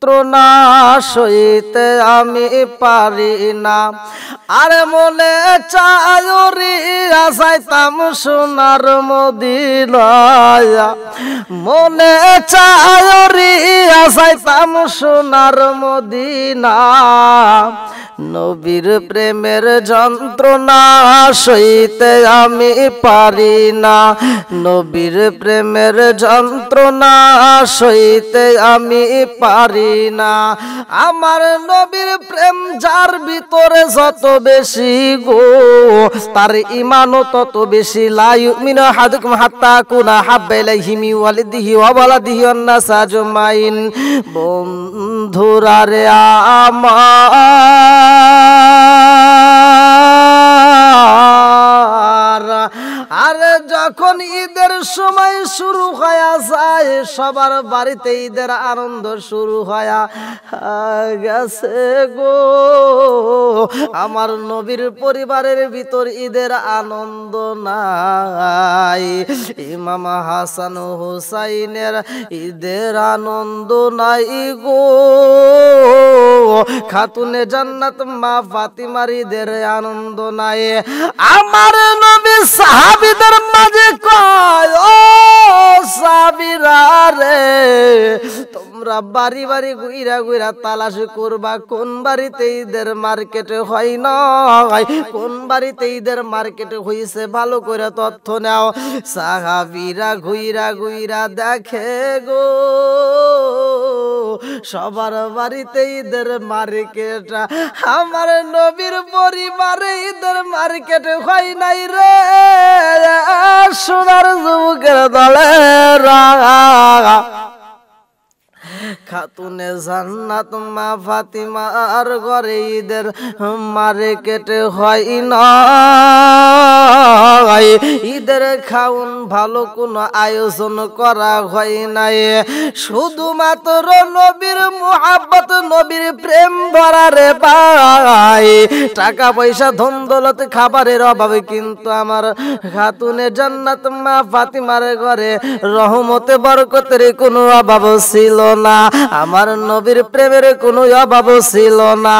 যন্ত্রণা সইতে আমি পারি না। আরে মনে চায়রি আসাইতাম সোনার মদিনায়, মনে চায়রি আসাইতাম সোনার মদিনা। নবীর প্রেমের যন্ত্রণা সইতে আমি পারি না, নবীর প্রেমের যন্ত্রণা সইতে আমি পারি না। আমার নবীর প্রেম যার ভিতরে যত বেশি গো, তার ঈমানও তত বেশি। লা ইউমিনু আহাদুকুম হাত্তা কুনা হাব্বা ইলাইহি মিন ওয়ালিদিহি ওয়া ওয়ালাদিহি ওয়ান নাস আজমাইন। বন্ধুরা রে আমার, আরে যখন ঈদের সময় শুরু হয়ে যায়, সবার বাড়িতে ঈদের আনন্দ শুরু হয়ে গেছে গো, আমার নবীর পরিবারের ভিতর ঈদের আনন্দ নাই। ইমাম হাসান হুসাইনের ঈদের আনন্দ নাই গো, খাতুনে জান্নাত মা ফাতিমার ঈদের আনন্দ নাই। আমার নবী সাহাবীদের মাঝে কয়, ও সাহাবীরা রে, তোমরা বাড়ি বাড়ি ঘুইরা ঘুইরা তালাশ করবা কোন বাড়িতে ঈদের মার্কেটে হয় না, কোন বাড়িতে ঈদের মার্কেটে হইছে, ভালো করে তথ্য নাও। সাহাবীরা ঘুইরা ঘুইরা দেখে গো, সবার বাড়িতে ঈদের মার্কেট, আমার নবীর পরিবারে ঈদের মার্কেট হয় নাই রে। সোনার যুবকের দলেরা, খাতুনে জান্নাত মা ফাতিমার ঘরে ঈদের মার্কেটে হয় না, ঈদের খাউন ভালো কোনো আয়োজন করা হয় নাই। শুধুমাত্র নবীর মুহাব্বত, নবীর প্রেম ভরা রে ভাই। টাকা পয়সা ধন দৌলত খাবারের অভাবে কিন্তু আমার খাতুনে জান্নাত মা ফাতিমার ঘরে রহমতে বরকতের কোনো অভাব ছিল না, আমার নবীর প্রেমের কোনো অভাব ছিল না।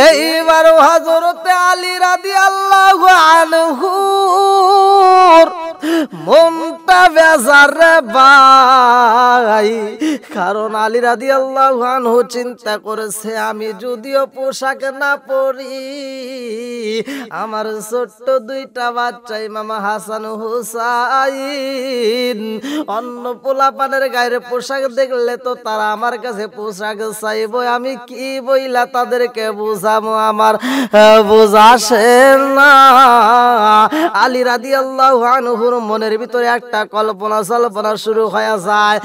এইবার হযরতে আলী রাদিয়াল্লাহু আনহু মনটা বেজার রে ভাই, কারণ আলী রাদিয়াল্লাহু আনহু চিন্তা করেছে, আমি যদিও পোশাক না পরি, আমার ছোট্ট দুইটা বাচ্চা ইমাম হাসান হুসাইন অন্য পোলাপানের গায়ের পোশাক দেখলে তো তারা আমার কাছে পোশাক চাইবো, আমি কি বইলা তাদেরকে বুঝাবো, আমার বুঝাসে না। আলী রাদিয়াল্লাহু আনহুর মনের ভিতরে একটা কল্পনা জল্পনা শুরু হয়ে যায়,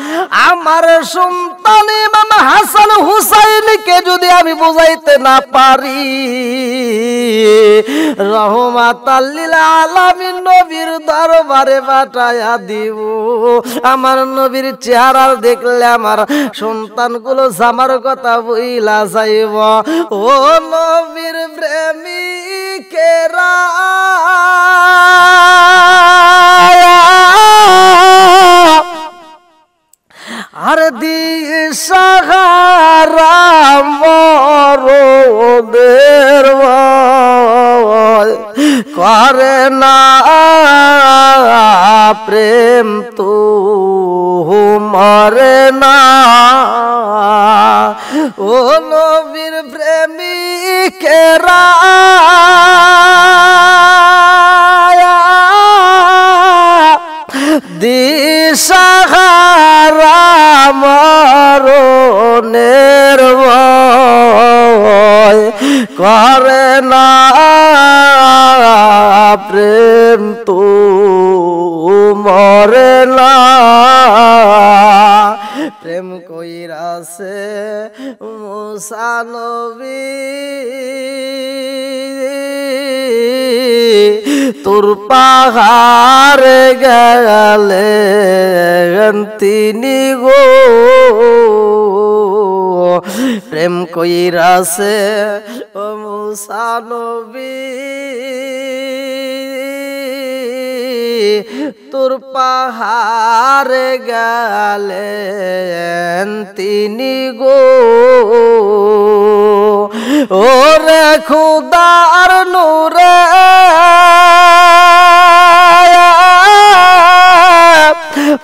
আমার সন্তান ইমাম হাসান হুসাইনকে যদি আমি বুঝাইতে না পারি, রহমাতাল লিল আলামিন নবীর দরবারে পাঠায়া দিব। আমার নবীর চেহারা দেখলে আমার সন্তানগুলো জামার কথা বইলা যাইব। ও নবীর প্রেমিকেরা, আর দিশাহারা মরদের করে না প্রেম তো মরে না। ও নবীর প্রেমিকেরা, দিশাহারা মরণের ভয় করে না প্রেম তো মরে না। প্রেম কইরাছে মুসা নবী, তোর পাহাড়ে গেলেন তিনি গো, প্রেম কইরাছে ও মুসা নবী, তোর পাহাড়ে গেলেন তিনি গো। খুদার নূরে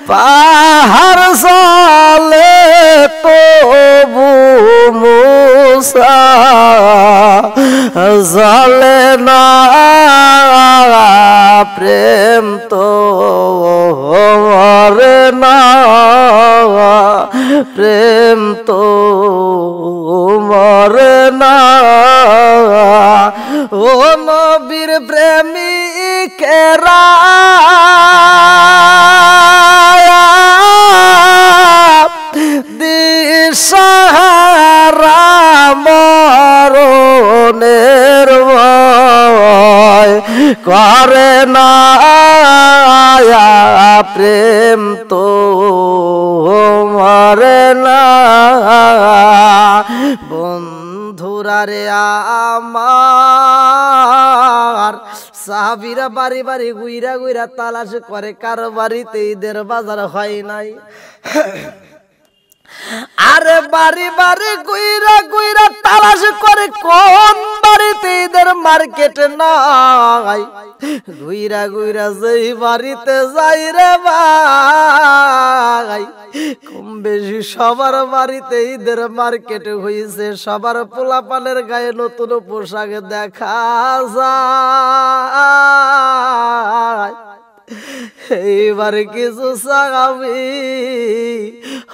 পাহাড় চলে তবু মুসা চলে না প্রেম তো মরে না প্রেম তো মরে না ও নবীর প্রেমিকেরা দিশাহারা মরণের ভয় করে না প্রেম তো মরে না বন্ধুরা রে আমার সাহাবীরা বাড়ি বাড়ি গুইরা গুইরা তালাশ করে কার বাড়িতে ঈদের বাজার হয় নাই আরে বাড়ি বাড়ি গুইরা গুইরা তালাশ করে কোন বাড়িতে ঈদের মার্কেট নাই গুইরা গুইরা যেই বাড়িতে যাই রে ভাই কম বেশি সবার বাড়িতে ঈদের মার্কেট হইছে সবার পোলাপানের গায়ে নতুন পোশাক দেখা যায় এইবার কিছু সাহাবী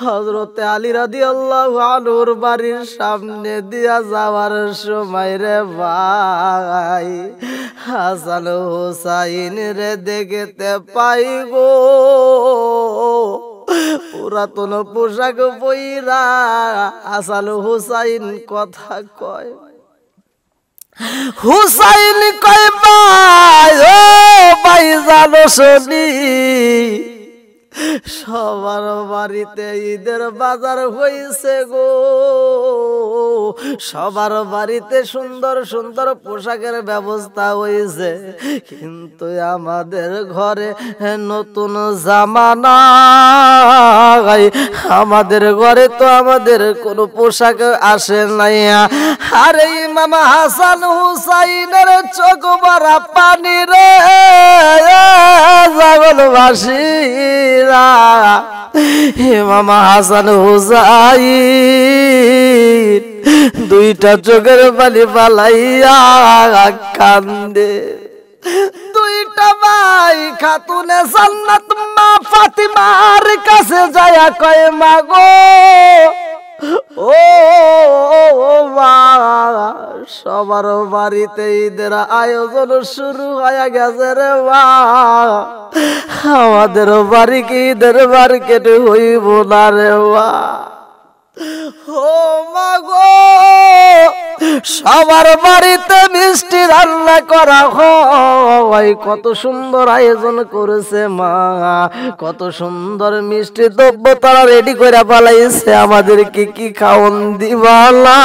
হযরতে আলী রাদিয়াল্লাহু আনহুর বাড়ির সামনে দিয়া যাওয়ার সময় রে ভাই হাসান হুসাইন রে দেখতে পাই গো পুরাতন পোশাক পইরা হাসান হুসাইন কথা কয় হুসাইন কয় ভাই ও ভাই জানো শুনি সবার বাড়িতে ঈদের বাজার হইছে গো সবার বাড়িতে সুন্দর সুন্দর পোশাকের ব্যবস্থা হইছে কিন্তু আমাদের ঘরে নতুন জামা নাই আমাদের ঘরে তো আমাদের কোনো পোশাক আসে নাই আরে ইমাম হাসান হুসাইনের চোখ ভরা পানি রে জগৎবাসী ইমাম হাসান হুসাইন দুইটা চোখের পানি পালাইয়া কান্দে দুইটা ভাই খাতুনে জান্নাত মা ফাতিমার কাছে যায়া কয় মা গো ও মা সবার বাড়িতে ঈদের আয়োজন শুরু হয়ে গেছে রে মা আমাদের বাড়ি কি ঈদের মার্কেট হইব না রে মা ও মা গো সবার বাড়িতে মিষ্টি রান্না করা হয় কত সুন্দর আয়োজন করেছে মা কত সুন্দর মিষ্টি দ্রব্য তারা রেডি করে পালাইছে আমাদের কি খাওন দিবা না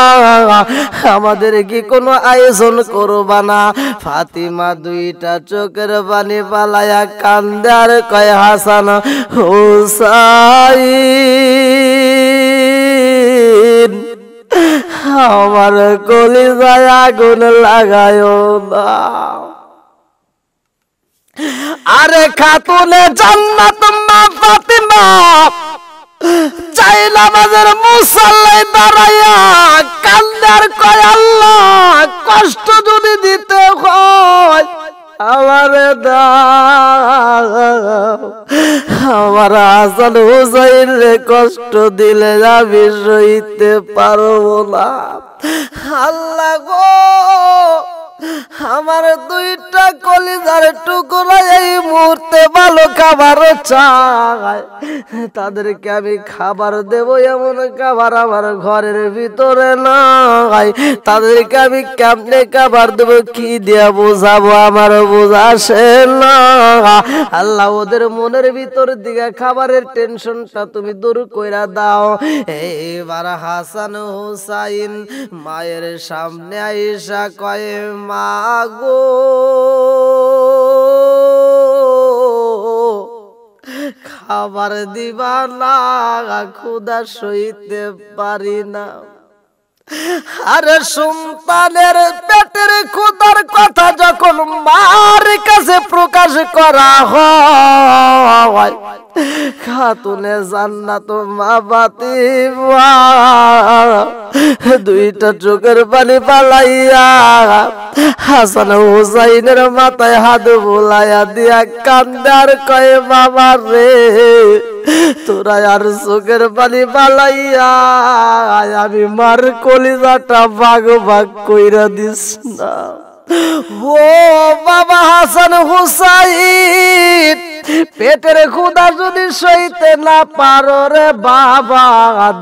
আমাদের কি কোনো আয়োজন করবা না ফাতিমা দুইটা চোখের পানি পালাইয়া কান্দে আর কয় হাসান হুসাইন আমার কলিজায় আগুন লাগায়ো না আরে খাতুনে জান্নাত মা ফাতিমা চাই নামাজের মুসাল্লায় দাঁড়াইয়া কান্দার কয় আল্লাহ কষ্ট যদি দিতে হয় আমারে দাও আমার হাসান হুসাইন রে কষ্ট দিলে আমি সইতে পারবো না আল্লাহ গো আমার দুইটা কলিজার টুকরা এই মুহূর্তে ভালো খাবার চাই তাদেরকে আমি খাবার দেব এমন খাবার আমার ঘরের ভিতরে নাই তাদেরকে আমি কেমনে খাবার দেব কি দিয়ে বোঝাবো আমার বোঝা আসে না আল্লাহ ওদের মনের ভিতর দিকে খাবারের টেনশনটা তুমি দূর কইরা দাও এইবার হাসান হুসাইন মায়ের সামনে আইসা কয় মা গো খাবার দিবা না ক্ষুধা সইতে পারি না আরে সন্তানের পেটের ক্ষুধার কথা যখন মার কাছে প্রকাশ করা হয়, খাতুনে জান্নাত মা ফাতিমা দুইটা চোখের পানি পালাইয়া হাসান হুসাইনের মাথায় হাত বুলাইয়া দিয়া কান্দে আর কয় বাবা রে, তোরা আর চোখের পানি পালাইয়া আমি মার কলিজাটা ভাগ ভাগ কইরা দিস না। ও বাবা হাসান হুসাইন, পেটের ক্ষুধা যদি সইতে না পারো রে বাবা,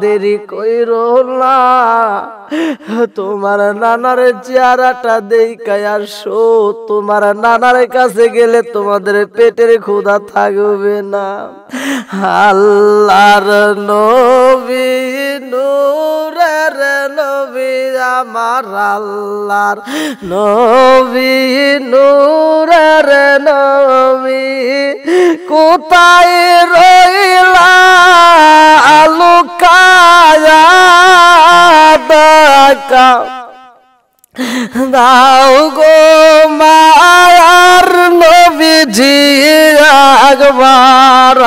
দেরি কইরো না, তোমার নানার চেহারাটা দেখায় আসো, তোমার নানার কাছে গেলে তোমাদের পেটের ক্ষুধা থাকবে না। আল্লাহর নবী, নূরের নবী আমার আল্লাহর নবী, নূরের নবী, কোথায় রইলা লুকায়া দেখা দাও গো মায়ার নবীজি একবার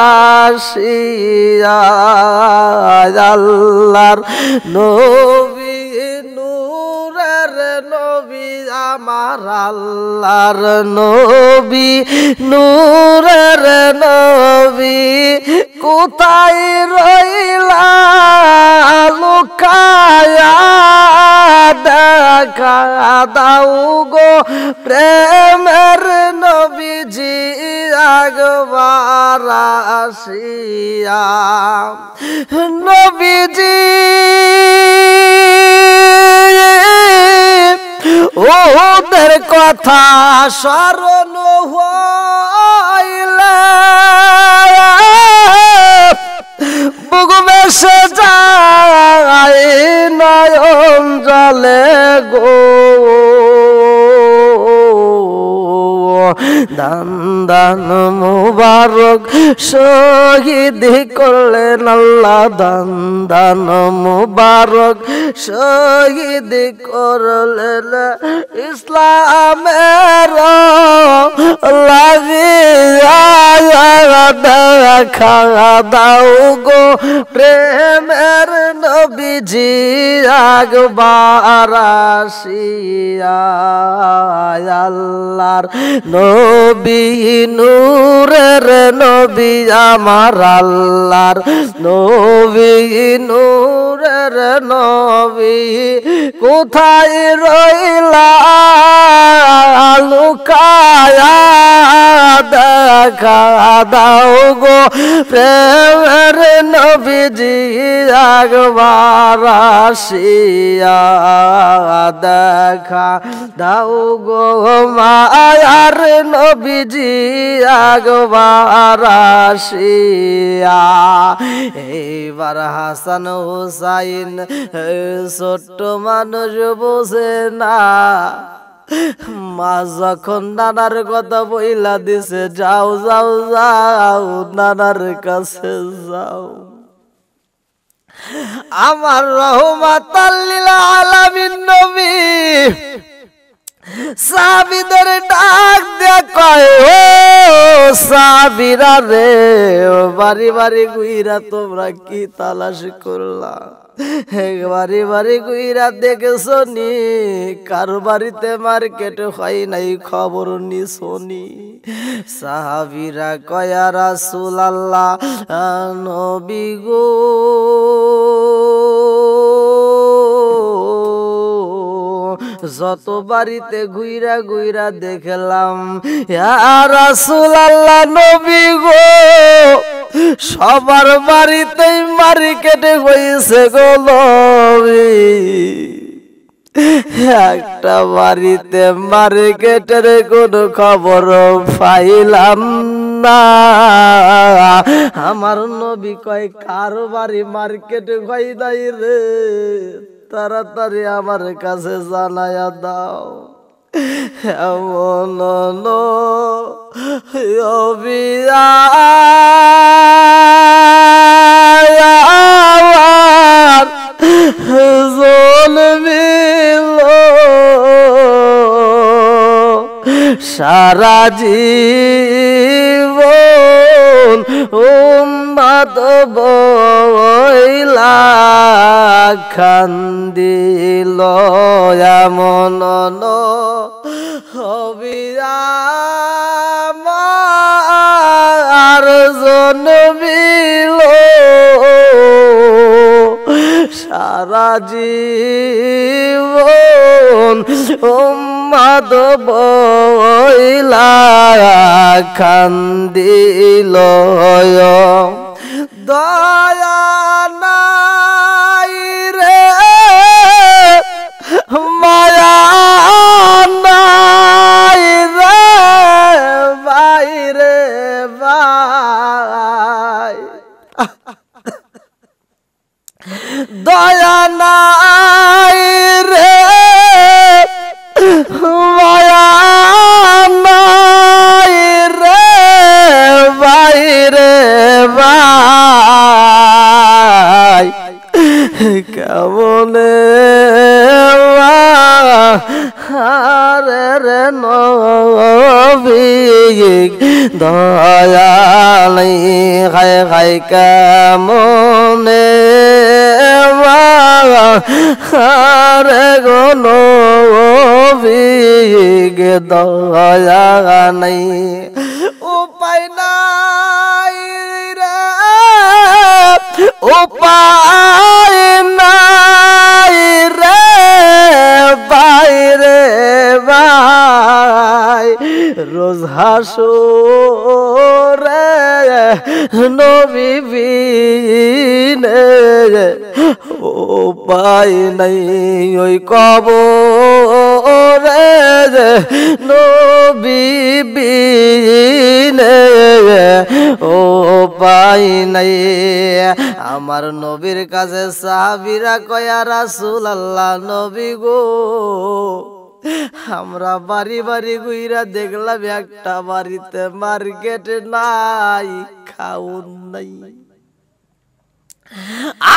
আসিয়া। আল্লাহর নবী, নূরের নবী আমার আল্লাহর নবী, নূরের নবী, কোথায় রইলা লুকায়া দেখা দাও গো প্রেমের নবীজি একবার আসিয়া। নবীজি ওদের কথা স্মরণ হইলে বুক বেসে যায় নয়ন জলে গো। দান দান মুবারক শহীদ করলেন আল্লাহ, দান দান মুবারক শহীদ করলেন ইসলামের লাগিয়া। দেখা দাও গো প্রেমের নবীজি একবার আসিয়া। আল্লাহর নবী, নূরের নবী আমার আল্লাহর নবী, নূরের নবী, কোথায় রইলা লুকায়া দেখা দাও গো প্রেমের নবীজি একবার আসিয়া। দেখা দাও গো মায়ার নবীজি একবার আসিয়া। এইবার হাসান হুসাইন ছোট্ট মানুষ বোঝে না, মা যখন নানার কথা বইলা দিছে, যাও যাও যাও নানার কাছে যাও। আমার রহমাতাল লিল আলামিন নবী সাহাবীদের ডাক দিয়ে কয়, ও সাহাবীরা রে, বাড়ি বাড়ি গুইরা তোমরা কি তালাশ করলা? বাড়ি বাড়ি গুইরা দেখেছো নি কার বাড়িতে মার্কেট হয় নাই, খবর নিছোনি? সাহাবীরা কয়, ইয়া রাসূলুল্লাহ, নবী গো যত বাড়িতে ঘুইরা ঘুইরা দেখলাম, ইয়া রাসূলুল্লাহ নবী গো সবার বাড়িতেই মার্কেটে হইছে গো নবী, একটা বাড়িতে মার্কেটের কোনো খবর পাইলাম না। আমার নবী কয়, কার বাড়ি মার্কেটে হয় নাই রে, তাড়াতাড়ি আমার কাছে জানায়া দাও। এমন জল সারা জীবন উম্মত বইলা খান্দিল এমন হবি আমার জন্মিল সারা জীবন উম্মত বইলা খান্দিল দয়া নাই রে মায়া নাই রে বাইরে ভাই দয়া নাই রে মায়া নাই রে বাইরে ভাই কেমনে হারে রে নবী দয়ালাই খায় খায় কেমনে হারে গো নবী দয়া নাই উপায় নাই রে উপায় নাই রে বাইরে ভাই রোজ হাসরে নবী বিনে উপায় নাই ওই কবরে নবী বিনে উপায় নাই আমার নবীর কাছে সাহাবীরা কয় ইয়া রাসূলুল্লাহ নবী গো আমরা বাড়ি বাড়ি ঘুইরা দেখলাম একটা বাড়িতে মার্কেট নাই খাউন নাই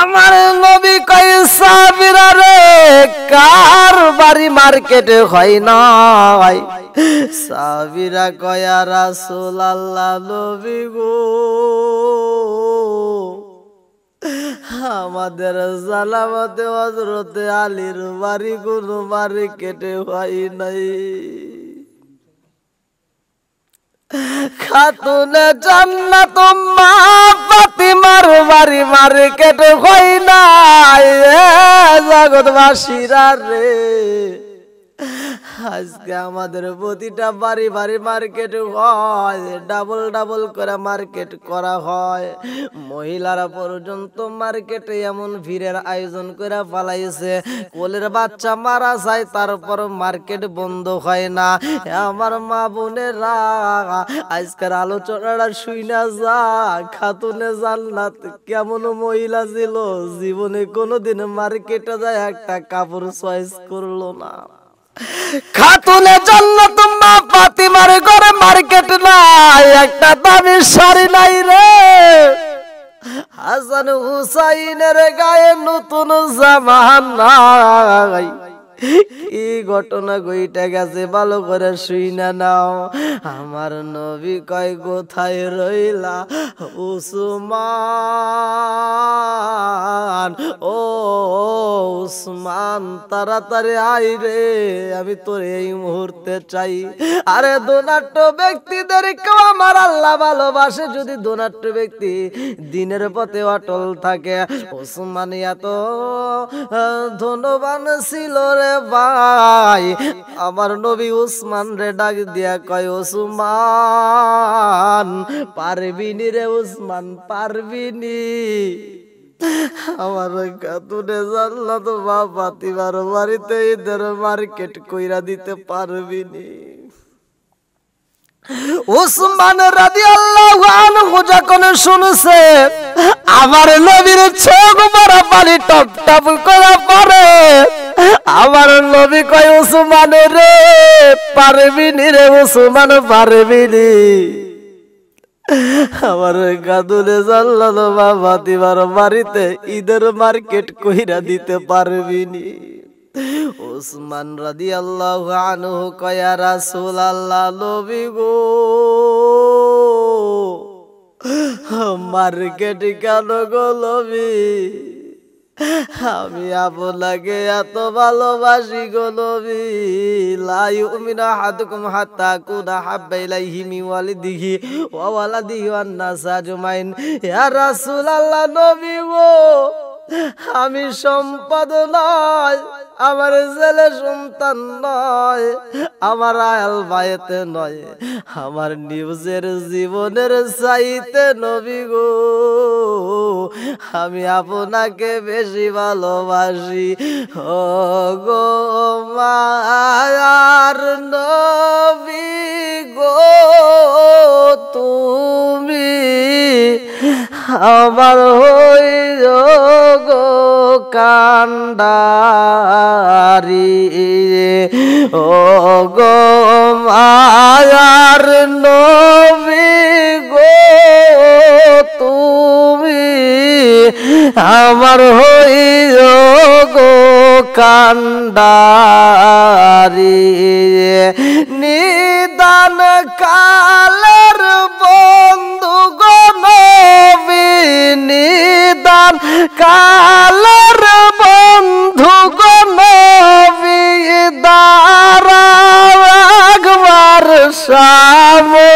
আমার নবী কয় সাহাবীরা রে কার বাড়ি মার্কেটে হয় নাই সাহাবীরা কয় ইয়া রাসূলুল্লাহ নবী গো আমাদের জালামতে হযরতে আলীর বাড়ি কোনো মার্কেটে হয় নাই খাতুনে জান্নাত মা ফাতিমার বাড়ি মার্কেটে হয় নাই জগৎবাসীরা রে আজকে আমাদের প্রতিটা বাড়ি বাড়ি মার্কেট হয় ডাবল ডাবল করে মার্কেট করা হয় মহিলারা পর্যন্ত মার্কেটে এমন ভিড়ের আয়োজন করে ফেলাইছে কোলের বাচ্চা মারা যায় তারপর মার্কেট বন্ধ হয় না আমার মা বোনেরা আজকের আলোচনাটা শুইনা যা খাতুনে জান্নাত কেমন মহিলা ছিল জীবনে কোনোদিন মার্কেটে যায় একটা কাপড় চয়েস করলো না খাতুনে জান্নাত মা ফাতিমার ঘরে মার্কেট নাই একটা দামি শাড়ি নাই রে হাসান হুসাইনের গায়ে নতুন জামা নাই কি ঘটনা ঘটে গেছে ভালো করে শুইনা নাও আমার নবী কয় কোথায় রইলা উসমান ও উসমান তাড়াতাড়ি আয় রে আমি তোর এই মুহূর্তে চাই আরে ধনাঢ্য ব্যক্তিদেরকেও আমার আল্লাহ ভালোবাসে যদি ধনাঢ্য ব্যক্তি দিনের পথে অটল থাকে উসমান এত ধনবান ছিল রে ভাই আমার নবী উসমান রে ডাক দিয়া কয় উসমান পারবিনি রে উসমান পারবিনি আমার খাতুনে জান্নাত মা ফাতিমার বাড়িতে ঈদের মার্কেট কইরা দিতে পারবিনি উসমান রাদিয়াল্লাহু আনহু যখন শুনছে আমার নবীর চোখ ভরা পানি টপ টপ করে পড়ে আমার নবী কয় উসমান রে পারবিনি রে উসমান পারবিনি আমার খাতুনে জান্নাত মা ফাতিমার বাড়িতে ঈদের মার্কেট কইরা দিতে পারবিনি উসমান রাদিয়াল্লাহু আনহু কয় ইয়া রাসূলুল্লাহ নবী গো মার্কেট কেন গো নবী আমি আপনাকে এত ভালোবাসি গো নবী লা ইউমিনু আহাদুকুম হাত্তা কুনা হাব্বা ইলাইহি মিন ওয়ালিদিহি ওয়া ওয়ালাদিহি ওয়ান নাস আজমাইন ইয়া রাসূলুল্লাহ নবী গো আমি সম্পদ নয় আমার ছেলে সন্তান নয় আমার আয়াল বায়েতে নয় আমার নিজের জীবনের চাইতে নবী গো আমি আপনাকে বেশি ভালোবাসি ও গো মায়ার নবী গো তুমি আমার হইল গো কান্ডারি ও গো মায়ার নবী গো তুমি আমার হইল গো কান্ডারি নিদান কালের বন্ধু গো নবী নিদান কালের বন্ধু গো নবী দাঁড়াও একবার সামনে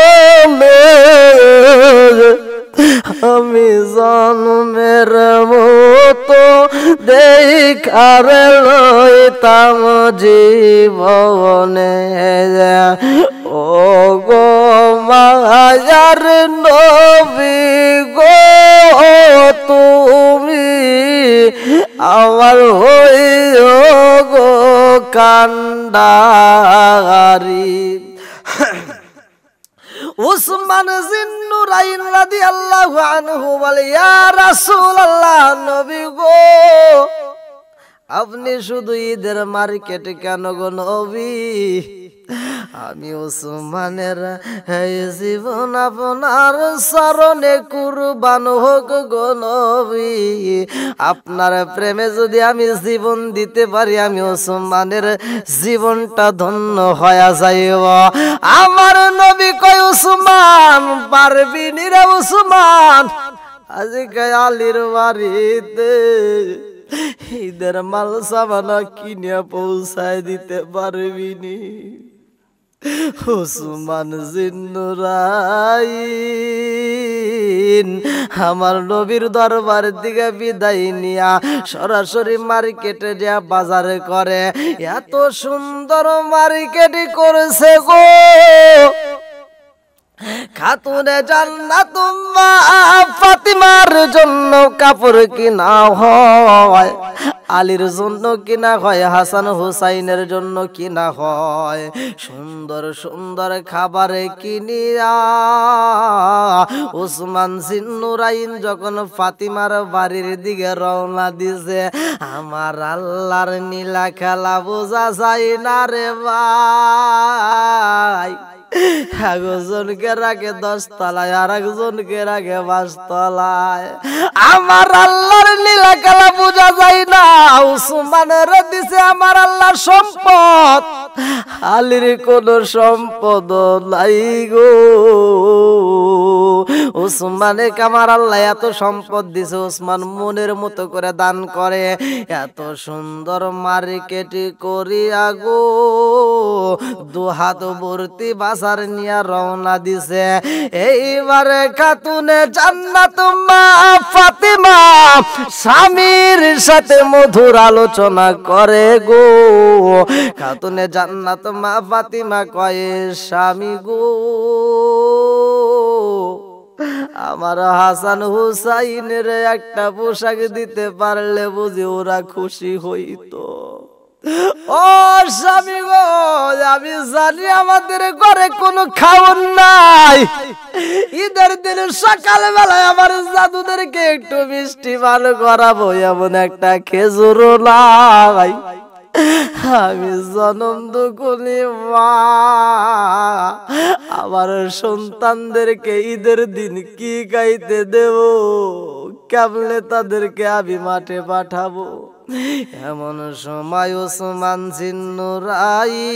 আমি জন্মের মতো দেখার লইতাম জীবনে ও গো মায়ার নবী গো তুমি আমার হইও গো কান্ডারি উসমান জিন্নুরাইন রাদিয়াল্লাহু আনহু বলে ইয়া রাসূলুল্লাহ নবী গো আপনি শুধু ঈদের মার্কেট কেন গো নবী আমি উসমানের জীবন আপনার চরণে কুরবান হোক গো নবী আপনার প্রেমে যদি আমি জীবন দিতে পারি আমি উসমানের জীবনটা ধন্য হয়ে যাইব আমার নবী কয় উসমান পারবি নি রে উসমান আজকে আলীর বাড়িতে ঈদের মাল সামানা কিনে পৌঁছায় দিতে পারবি নি উসমান জিন্নুরাইন আমার নবীর দরবার দিকে বিদায় নিয়া সরাসরি মার্কেটে যা বাজার করে এত সুন্দর মার্কেট করেছে গো খাতুনে জান্নাত মা ফাতিমার জন্য কাপড় কিনা হয় আলীর জন্য কিনা হয় হাসান হুসাইনের জন্য কিনা হয় সুন্দর সুন্দর খাবার কিনিয়া উসমান জিন্নুরাইন যখন ফাতিমার বাড়ির দিকে রওনা দিছে আমার আল্লাহর নীলা খেলা বোঝা যায় না রে ভাই একজনকে রাখে 10 তলায় আর একজনকে রাখে 5 তলায় আমার আল্লাহর লীলা খেলা বোঝা যায় না উসমানের দিছে আমার আল্লাহর সম্পদ আলীর কোন সম্পদ নাই গো উসমানে কামার আল্লাহ এত সম্পদ দিছে উসমান মনের মতো করে দান করে এত সুন্দর মার্কেট করিয়া গো দুহাত ভর্তি বাজার নিয়ে রওনা দিছে এইবারে খাতুনে জান্নাত মা ফাতিমা স্বামীর সাথে মধুর আলোচনা করে গো খাতুনে জান্নাত মা ফাতিমা কয়ে স্বামী গো আমার হাসান হুসাইনের একটা পোশাক দিতে পারলে বুঝি ওরা খুশি হইতো ও স্বামী গো আমি জানি আমাদের ঘরে কোনো খাওয়ার নাই ঈদের দিন সকালবেলায় আমার জাদুদেরকে একটু মিষ্টি ভালো করাবো এমন একটা খেজুর নাই আমি জনম দুকুনি মা আমার সন্তানদেরকে ঈদের দিন কি গাইতে দেব কেমনে তাদেরকে আমি মাঠে পাঠাবো এমন সময় ওসমান জিন্নুরাইন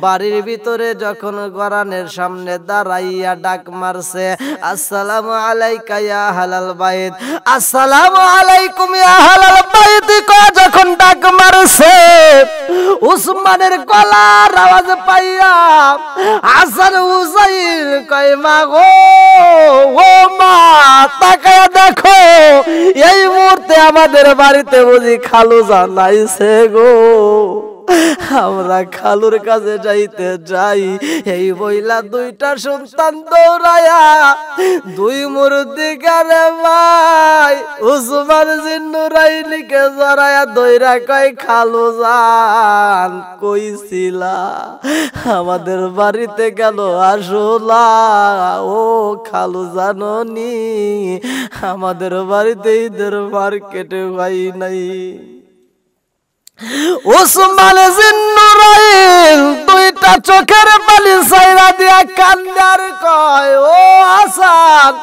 বাড়ির ভিতরে যখন কোরআনের সামনে দাঁড়াইয়া ডাক মারছে, আসসালামু আলাইকা ইয়া আহলাল বাইত, আসসালামু আলাইকুম ইয়া আহলাল বাইত কয় যখন ডাক মারছে, উসমানের গলার আওয়াজ পাইয়া হাসান হুসাইন কয় মা গো, ও মা তাকায়া দেখো, এই মুহূর্তে আমাদের বাড়িতে বুঝি খালু জানাইছে গো। আমরা খালুর কাছে যাইতে যাই, এই বইলা দুইটা সন্তান দৌড়ায়া দুই মুরুদ্দিগারে ভাই উসমান জিন্নুরাইনকে জড়ায়া দইরা কয় খালু জান কইছিলা আমাদের বাড়িতে গেল আসলা, ও খালু জাননি আমাদের বাড়িতে ঈদের মার্কেটে ভাই নাই। উসমান জিন্নুরাইন দুইটা চোখের পানি ছাইরা দিয়া কান্দার কয়, ও হাসান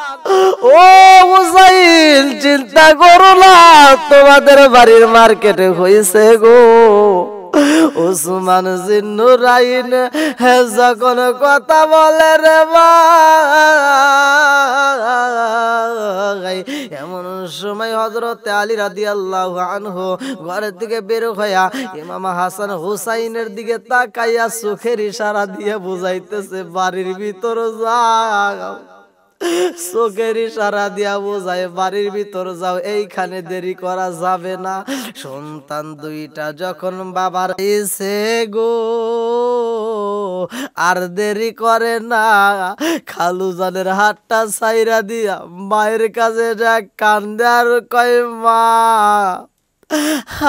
ও হুসাইন চিন্তা করো না, তোমাদের বাড়ির মার্কেটে হইছে গো। উসমান জিন্নুরাইন যখন কথা বলে রে ভাই, এমন সময় হযরতে আলী রাদিয়াল্লাহু আনহু ঘরের দিকে বের হইয়া ইমাম হাসান হুসাইনের দিকে তাকাইয়া চোখের ইশারা দিয়ে বুঝাইতেছে বাড়ির ভিতর যাও, চোখের ইশারা দিয়া বোঝায় বাড়ির ভিতর যাও, এইখানে দেরি করা যাবে না। সন্তান দুইটা যখন বাবার এসে গো আর দেরি করে না, খালু জানের হাতটা ছাইরা দিয়া মায়ের কাছে যা কান্দে আর কয় মা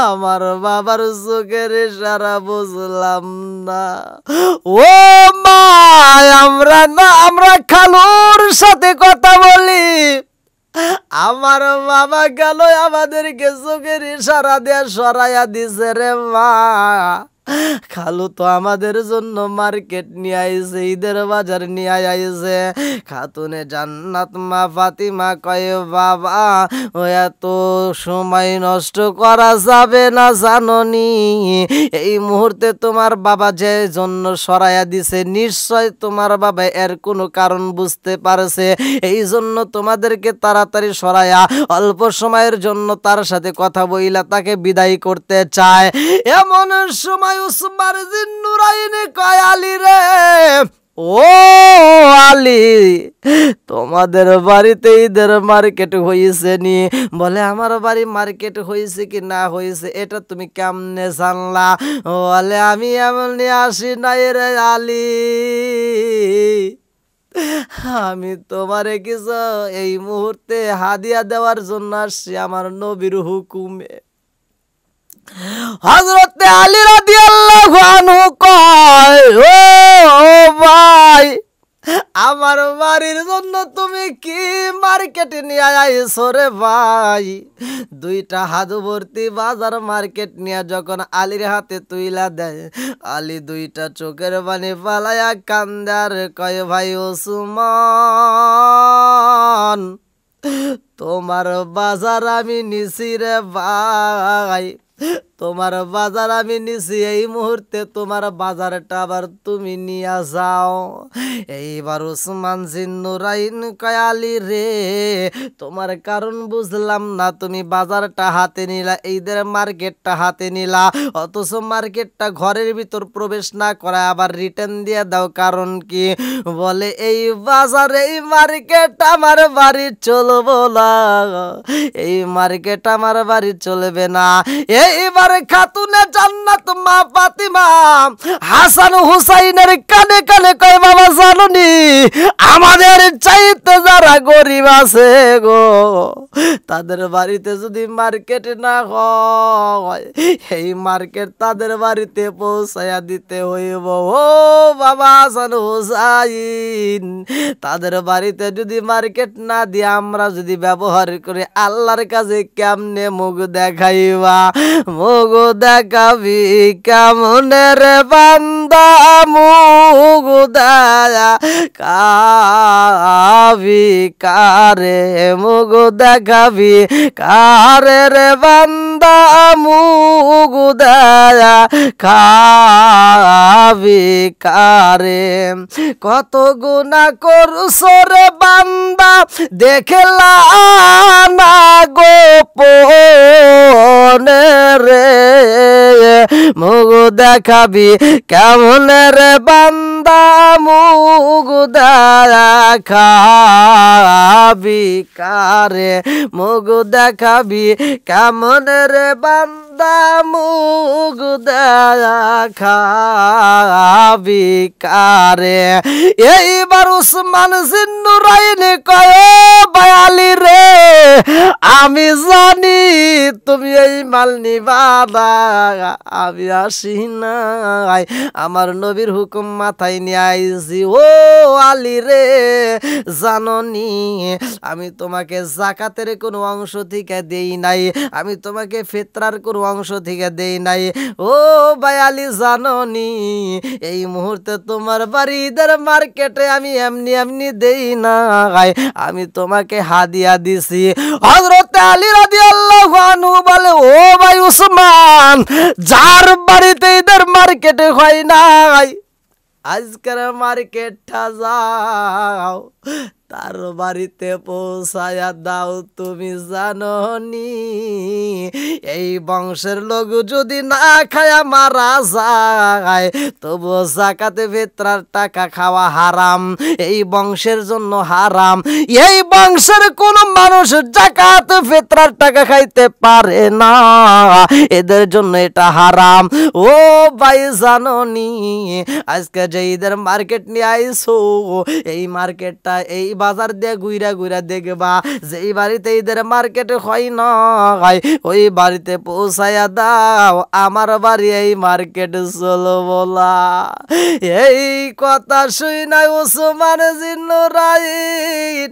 আমার বাবার চোখের ইশারা বুঝলাম না, ও মা আমরা খালুর সাথে কথা বলি, আমার বাবা গেল আমাদেরকে চোখের ইশারা দিয়ে সরাইয়া দিছে রে মা। খালু তো আমাদের জন্য মার্কেট নিয়ে আইছে, ঈদের বাজার নিয়ে আইছে। খাতুনে জান্নাত মা ফাতিমা কয় বাবা ও এত সময় নষ্ট করা যাবে না জাননি, এই মুহূর্তে তোমার বাবা যে জন্য সরাইয়া দিছে নিশ্চয় তোমার বাবা এর কোনো কারণ বুঝতে পারছে, এই জন্য তোমাদেরকে তাড়াতাড়ি সরাইয়া অল্প সময়ের জন্য তার সাথে কথা বইলা তাকে বিদায় করতে চায়। এমন সময় উসমান জিন্নুরাইন কয় আলী রে, ও আলী তোমাদের বাড়িতে ঈদের মার্কেট হয়েছে নি? বলে আমার বাড়ি মার্কেট হয়েছে কি না হয়েছে এটা তুমি কেমনে জানলা? বলে আমি এমনি আসি নাই রে আলী, আমি তোমারে কিছু এই মুহূর্তে হাদিয়া দেওয়ার জন্য আসছি আমার নবীর হুকুমে। হযরতে আলী রাদিয়াল্লাহু আনহু কয়, ও ভাই আমার বাড়ির জন্য তুমি কি মার্কেটে নিয়ে আইছো রে ভাই? দুইটা হাত ভর্তি বাজার মার্কেট নিয়ে যখন আলীর হাতে তুইলা দেয়, আলী দুইটা চোখের পানি ফালাইয়া কান্দে আর কয় ভাই ওসমান তোমার বাজার আমি নিছি রে ভাই, তোমার বাজার আমি নিছি, এই মুহূর্তে তোমার বাজারটা আবার তুমি নিয়ে যাও। এইবার উসমান জিন্নুরাইন কয় আলী রে তোমার কারণ বুঝলাম না, তুমি বাজারটা হাতে নিলা, ঈদের মার্কেটটা হাতে নিলা, অথচ মার্কেটটা ঘরের ভিতর প্রবেশ না করা আবার রিটার্ন দিয়ে দাও, কারণ কি? বলে এই বাজার এই মার্কেট আমার বাড়ি চলবো না, এই মার্কেট আমার বাড়ি চলবে না। এইবার খাতুনে জান্নাত মা ফাতিমা হাসান হুসাইনের কানে কানে কয় বাবা জানুনি আমাদের চাইতে যারা গরিব আছে গো তাদের বাড়িতে যদি মার্কেট না হয় এই মার্কেট তাদের বাড়িতে পৌঁছায়া দিতে হইব। ও বাবা হাসান হুসাইন তাদের বাড়িতে যদি মার্কেট না দিয়ে আমরা যদি ব্যবহার করে আল্লাহর কাছে কেমনে মুখ দেখাইবা? মুখ দেখাবি কেমনে রে বান্দা মুখ দেখাবি কারে মুখ দেখাবি কারে রে বান্দা মুখ দেখাবি কারে কত গুনাহ করছো রে বান্দা দেখলা না গোপনে রে মুখ দেখাবি কেমন রে বান্দা মুখ দেখাবি কারে মুখ দেখাবি কেমন রে বান্দা মুখ দেখাবি কারে এইবার উসমান জিন্নুরাইন কয় বায়ালি রে আমি জানি তুমি এই মাল নিবা না আমি আসি নাই আমার নবীর হুকুম মাথায় নিয়ে আইছি ও আলী রে জাননি আমি তোমাকে যাকাতের কোনো অংশ থেকে দেই নাই আমি তোমাকে ফিতরার কোনো অংশ থেকে দেই নাই ও ভাই আলী জাননি এই মুহূর্তে তোমার বাড়িদের মার্কেটে আমি এমনি এমনি দেই নাই আমি তোমাকে হাদিয়া দিছি হযরত আলী রাদিয়াল্লাহু আনহু বলে ও ভাই উসমান যার বাড়িতে ঈদের মার্কেটে হয় নাই আজকের মার্কেটটা যাও তার বাড়িতে পৌঁছায়া দাও তুমি জাননি এই বংশের লোক যদি না খায়া মারা যায় তবু যাকাতে ফিতরার টাকা খাওয়া হারাম এই বংশের জন্য হারাম এই বংশের কোন মানুষ যাকাত ফিতরার টাকা খাইতে পারে না এদের জন্য এটা হারাম ও ভাই জাননি আজকে যে ঈদের মার্কেট নিয়ে আইছো এই মার্কেটটা এই বাজার দিয়ে ঘুরা ঘুরা দেখবা যেই বাড়িতে ঈদের মার্কেট হয় না ওই বাড়িতে পৌঁছায়া দাও আমার বাড়ি এই মার্কেট চলবো না এই কথা শুই নাই উসমান জিন্নুরাইন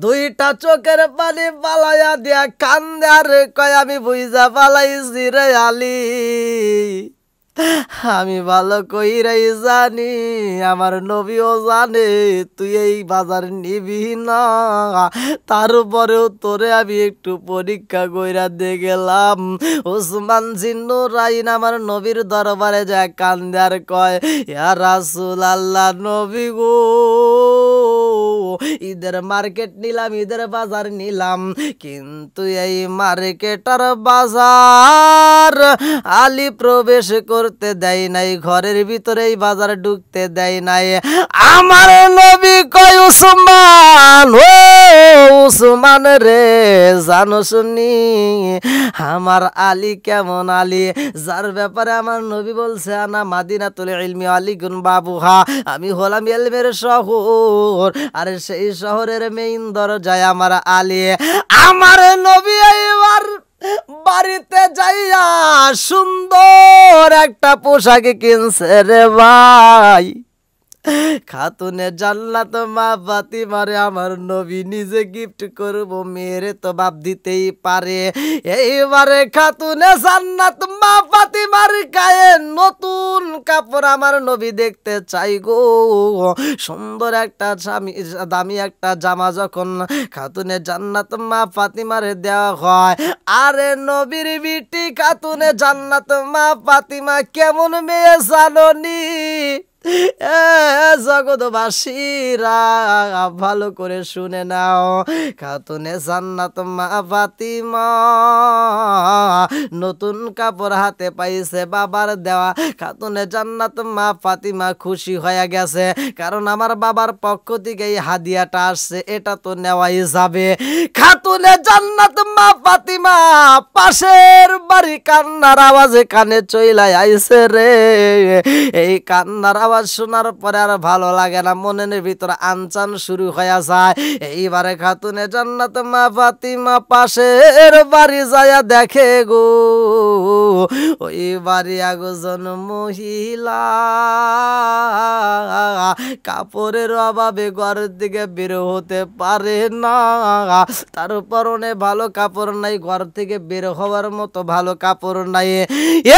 দুইটা চোখের পানি পালাইয়া দিয়া কান্দে আর কয় আমি বুঝা পালাইছি রে আলী আমি ভালো কইরাই জানি আমার নবীও জানে তুই এই বাজার নিবি না তারপরেও তোরে আমি একটু পরীক্ষা কইরা দিয়ে গেলাম উসমান জিন্নুরাইন আমার নবীর দরবারে যায় কান্দে আর কয় ইয়া রাসূলুল্লাহ নবী গো ঈদের মার্কেট নিলাম ঈদের বাজার নিলাম কিন্তু এই মার্কেটার বাজার আলী প্রবেশ করতে দেয় নাই ঘরের ভিতরে এই বাজার ঢুকতে দেয় নাই আমার নবী কয় উসমান ও উসমান রে জানো শুনি আমার আলী কেমন আলী যার ব্যাপারে আমার নবী বলছে আনা মাদিনাতুল ইলমি আলীগুন বাবুহা আমি হলাম ইলমের শহর আর সেই শহরের মেইন দরজায় আমার আলী আমার নবী এইবার বাড়িতে যাইয়া সুন্দর একটা পোশাক কিনছে রে ভাই খাতুনে জান্নাত মা ফাতিমারে আমার নবী নিজে গিফট করব মেয়েরে তো বাপ দিতেই পারে এইবারে খাতুনে জান্নাত মা ফাতিমার গায়ে নতুন কাপড় আমার নবী দেখতে চাই গো সুন্দর একটা দামি একটা জামা যখন খাতুনে জান্নাত মা ফাতিমারে দেওয়া হয় আরে নবীর বিটি খাতুনে জান্নাত মা ফাতিমা কেমন মেয়ে জাননি জগৎবাসীরা ভালো করে শুনে নাও খাতুনে জান্নাত মা ফাতিমা নতুন কাপড় হাতে পাইছে বাবার দেওয়া খাতুনে জান্নাত মা ফাতিমা খুশি হয়ে গেছে কারণ আমার বাবার পক্ষ থেকে এই হাদিয়াটা আসছে এটা তো নেওয়াই যাবে খাতুনে জান্নাত মা ফাতিমা পাশের বাড়ি কান্নার আওয়াজে কানে চইলাই আইছে রে এই কান্নার আওয়াজ আওয়াজ শোনার পরে আর ভালো লাগে না, মনের ভিতরে আনচান শুরু হয়ে যায়। এইবারে খাতুনে জান্নাত মা ফাতিমা পাশের বাড়ি যায়া দেখে গো, ওই বাড়ি একজন মহিলা কাপড়ের অভাবে ঘরের দিকে বের হতে পারে না, তার পরনে ভালো কাপড় নাই, ঘর থেকে বের হওয়ার মতো ভালো কাপড় নাই।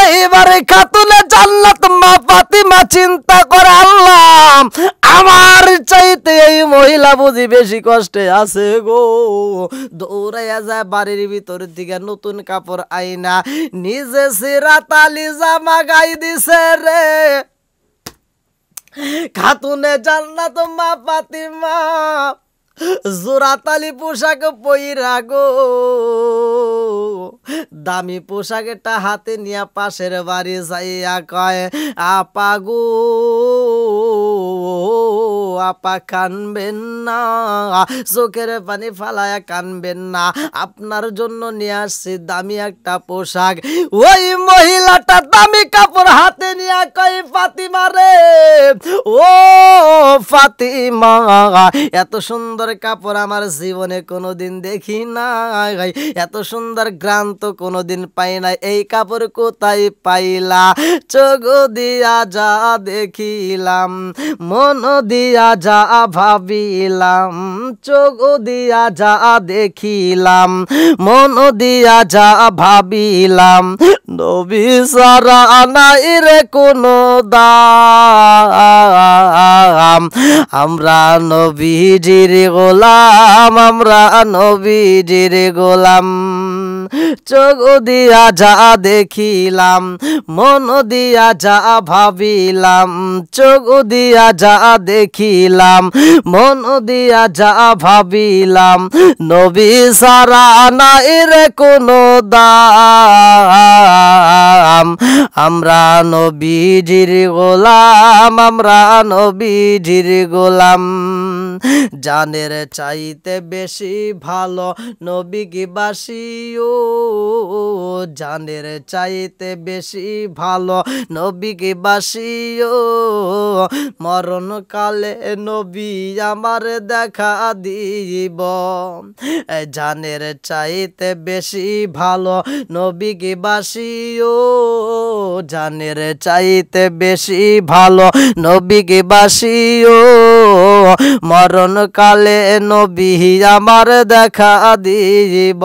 এইবারে খাতুনে জান্নাত মা ফাতিমা চিন্তা করে, আল্লাহ আমার চাইতে এই মহিলা বুঝি বেশি কষ্টে আছে গো। দৌড়াইয়া যায় বাড়ির ভিতর থেকে নতুন কাপড় আইনা নিজে সিরাতালি জামা গাই দিছে রে। খাতুনে জান্নাত মা ফাতিমা জোড়াতালি পোশাক পইরা গো, দামি পোশাকটা হাতে নিয়া পাশের বাড়ি যাইয়া কয়, আপা গো আপা কানবেন না, চোখের পানি ফালায়া কানবেন না, আপনার জন্য নিয়ে আসছি দামি একটা পোশাক। ওই মহিলাটা দামি কাপড় হাতে নিয়া কয়, ফাতিমা রে ও ফাতিমা, এত সুন্দর কাপড় আমার জীবনে কোনোদিন দেখি নাই, এত সুন্দর গ্রাম তো কোনোদিন পাই নাই, এই কাপড় কোথায় পাইলা? চোখ দিয়া যা দেখিলাম, মন দিয়া যা ভাবিলাম, চোখ দিয়া যা দেখিলাম, মন দিয়া যা ভাবিলাম, নবী সারা নাই রে কোনো দাম, আমরা নবীজির গোলাম, আমরা নবীজির গোলাম, চোখ দিয়া যা দেখিলাম, মন দিয়া যা ভাবিলাম, চোখ দিয়া যা দেখিলাম, মন দিয়া যা ভাবিলাম, নবী সারা নাই রে কোনো দাম, আমরা নবীজির গোলাম, আমরা নবীজির গোলাম। জানের চাইতে বেশি ভালো নবী কি বাসিও, জানের চাইতে বেশি ভালো নবী কি বাসিও, মরণ কালে নবী আমার দেখা দিব, জানের চাইতে বেশি ভালো নবী কি বাসিও, জানের চাইতে বেশি ভালো নবী কি বাসিও, মরণ কালে নবী আমার দেখা দিব।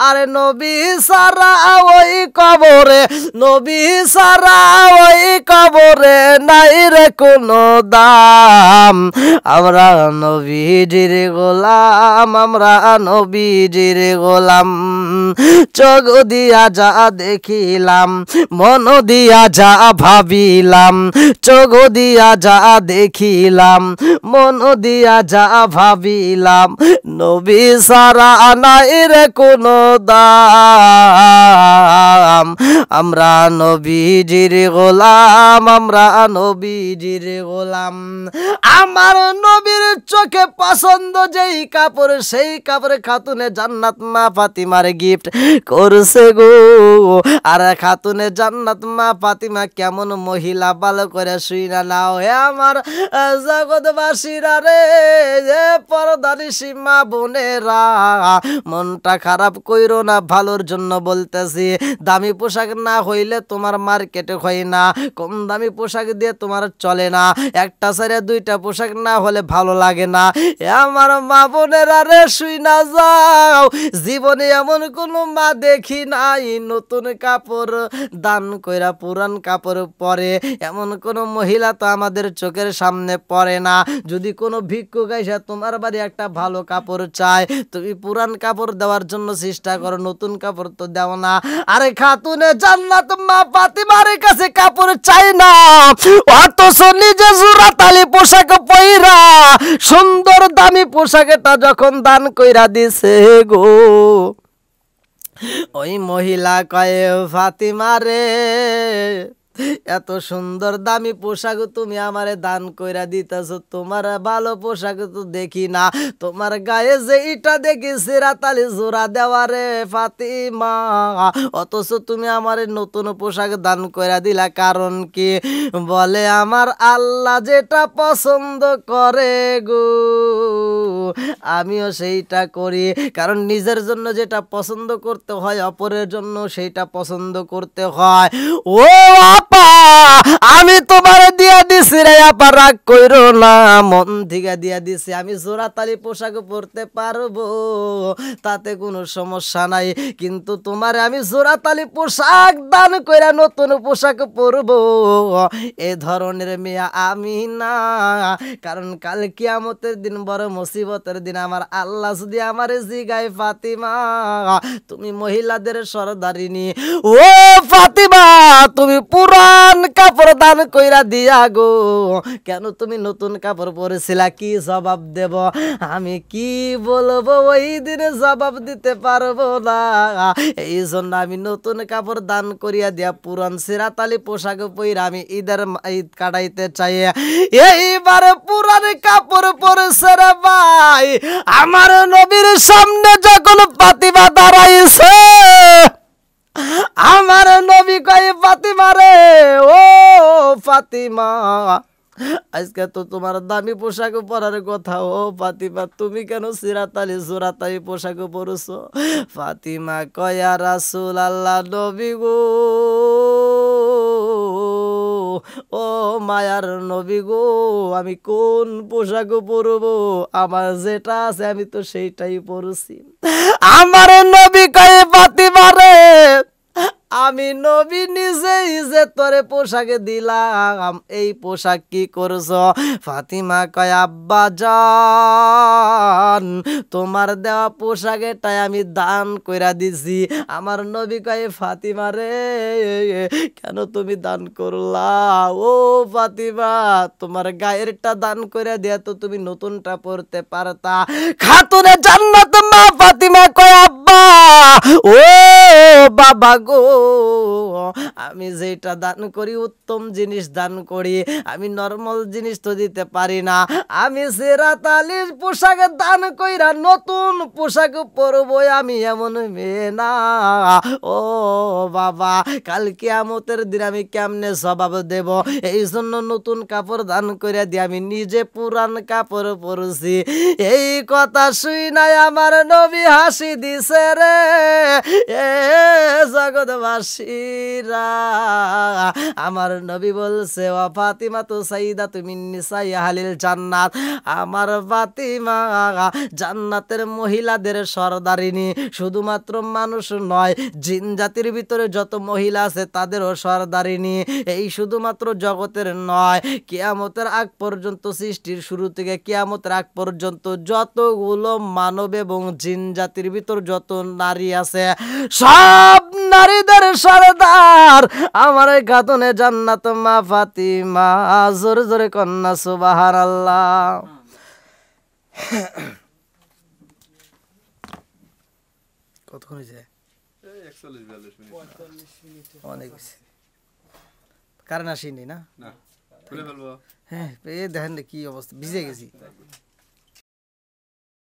আরে নবী সারা ওই কবরে, নবী সারা ওই কবরে নাই রে কোনো দাম, আমরা নবীজির গোলাম, আমরা নবীজির গোলাম, চোখ দিয়া যা দেখিলাম, মন দিয়া যা ভাবিলাম, চোখ দিয়া যা দেখিলাম, মন দিয়া যা ভাবিলাম, নবী সারা নাই রে কোনো দাম, আমরা নবীজির গোলাম, আমরা নবীজির গোলাম। আমার নবীর চোখে পছন্দ যেই কাপড়, সেই কাপড় খাতুনে জান্নাত মা ফাতিমার গিফট করছে গো। আর খাতুনে জান্নাত মা ফাতিমা কেমন মহিলা, ভালো করে শুইনা নাও হে আমার জগৎবাসীরা রে, যে পরদানিশী মা বোনেরা, মনটা খারাপ কইরো না, ভালোর জন্য বলতেছি। দামি পোশাক না হইলে তোমার মার্কেটে হয় না, কম দামি পোশাক দিয়ে তোমার চলে না, একটা সাইডে দুইটা পোশাক না হলে ভালো লাগে না। আমার মা বোনেরা রে শুইনা যাও, জীবনে এমন কোন মা দেখি নাই নতুন কাপড় দান কইরা পুরান কাপড় পরে, এমন কোন মহিলা তো আমাদের চোখের সামনে পড়ে না। যদি কোনো ভিক্ষুক এসে তোমার বাড়ি একটা ভালো কাপড় চায়, তুমি পুরান কাপড় দেওয়ার জন্য চেষ্টা করো, নতুন কাপড় তো দাও না। আরে খাতুনে জান্নাত মা ফাতিমার কাছে কাপড় চাই না, অথচ নিজে জোড়াতালি পোশাক পইরা সুন্দর দামি পোশাকটা যখন দান কইরা দিছে গো, ওই মহিলা কয়ে ফাতিমা রে এত সুন্দর দামি পোশাক তুমি আমারে দান কইরা দিতেছ, তোমার ভালো পোশাক তো দেখি না, তোমার গায়ে যে ইটা দেখি সিরাতালি জোড়া দেওয়ারে ফাতিমা, অথচ তুমি আমারে নতুন পোশাক দান কইরা দিলা কারণ কি? বলে আমার আল্লাহ যেটা পছন্দ করে গো আমিও সেইটা করি, কারণ নিজের জন্য যেটা পছন্দ করতে হয় অপরের জন্য সেইটা পছন্দ করতে হয়। ও আপা আমি তোমার দিয়া দিছি রে আপা, রাগ কইরো না, মন থেকে দিয়া দিছি, আমি জোড়াতালি পোশাক পরতে পারবো তাতে কোনো সমস্যা নাই, কিন্তু তোমার আমি জোড়াতালি পোশাক দান কইরা নতুন পোশাক পরবো এ ধরনের মেয়ে আমি না। কারণ কাল কিয়ামতের দিন বড় মুসিবতের দিন, আমার আল্লাহ যদি আমার জিগায় ফাতিমা তুমি মহিলাদের সরদারিনী, ও ফাতিমা তুমি পুরান কাপড় দান কইরা দিয়া গো, কেন তুমি নতুন কাপড় পরেছিলা? কি জবাব দেব? আমি কি বলবো ওই দিনে জবাব দিতে পারবো না, এই জন্য আমি নতুন কাপড় দান করিয়া দিয়া পুরান সিরাতালি পোশাক পইরা আমি ঈদ কাটাইতে চাই। এইবার পুরান কাপড় পরেছে রে ভাই, আমার নবীর সামনে যখন ফাতিমা দাঁড়াইছে, আমার নবী কয় ফাতিমা রে, ও ফাতিমা আজকে তো তোমার দামি পোশাক পরার কথা, ও ফাতিমা তুমি কেন সিরাতালি জোরাতালি পোশাক পরছো? ফাতিমা কয়া রাসূলুল্লাহ নবী গো, ও মায়ার নবী গো, আমি কোন পোশাক পরবো? আমার যেটা আছে আমি তো সেইটাই পরছি। আমার নবী কয় ফাতিমা রে, আমি নবী নিজেই যে তোরে পোশাকে দিলাম, এই পোশাক কি করছ? ফাতিমা কয় আব্বা জান তোমার দেওয়া পোশাকেরটাই আমি দান কইরা দিছি। আমার নবী কয় ফাতিমা রে কেন তুমি দান করলা? ও ফাতিমা তোমার গায়েরটা দান কইরা দিয়া তো তুমি নতুনটা পরতে পারতা। খাতুনে জান্নাত মা ফাতিমা কয় আব্বা ও বাবা গো, আমি যেটা দান করি উত্তম জিনিস দান করি, আমি নরমাল জিনিস তো দিতে পারি না, আমি সিরাতালি পোশাক দান কইরা নতুন পোশাক পরবো আমি এমন মেয়ে না। ও বাবা কাল কিয়ামতের দিন আমি কেমনে জবাব দেব? এই জন্য নতুন কাপড় দান কইরা দিয়ে আমি নিজে পুরান কাপড় পরছি। এই কথা শুই নাই আমার নবী হাসি দিছে রে এ জগৎবাসীরা। আমার নবী বলছে ও ফাতিমা তো সাইদা তুমি নিসাই আহলিল জান্নাত, আমার ফাতিমা জান্নাতের মহিলাদের সরদারিনী, শুধুমাত্র মানুষ নয় জিন জাতির ভিতরে যত মহিলা আছে তাদেরও সরদারিনী। এই শুধুমাত্র জগতের নয়, কিয়ামতের আগ পর্যন্ত, সৃষ্টির শুরু থেকে কিয়ামতের আগ পর্যন্ত যতগুলো মানব এবং জিন জাতির ভিতর যত নারী আছে সব নারীদের সরদার আমার খাতুনে জান্নাত মা ফাতিমা। জোরে জোরে কন্যা সুবহানাল্লাহ। কতক্ষণ হয়েছে? অনেক কারণ আসিনি না? হ্যাঁ দেখেন কি অবস্থা, ভিজে গেছি।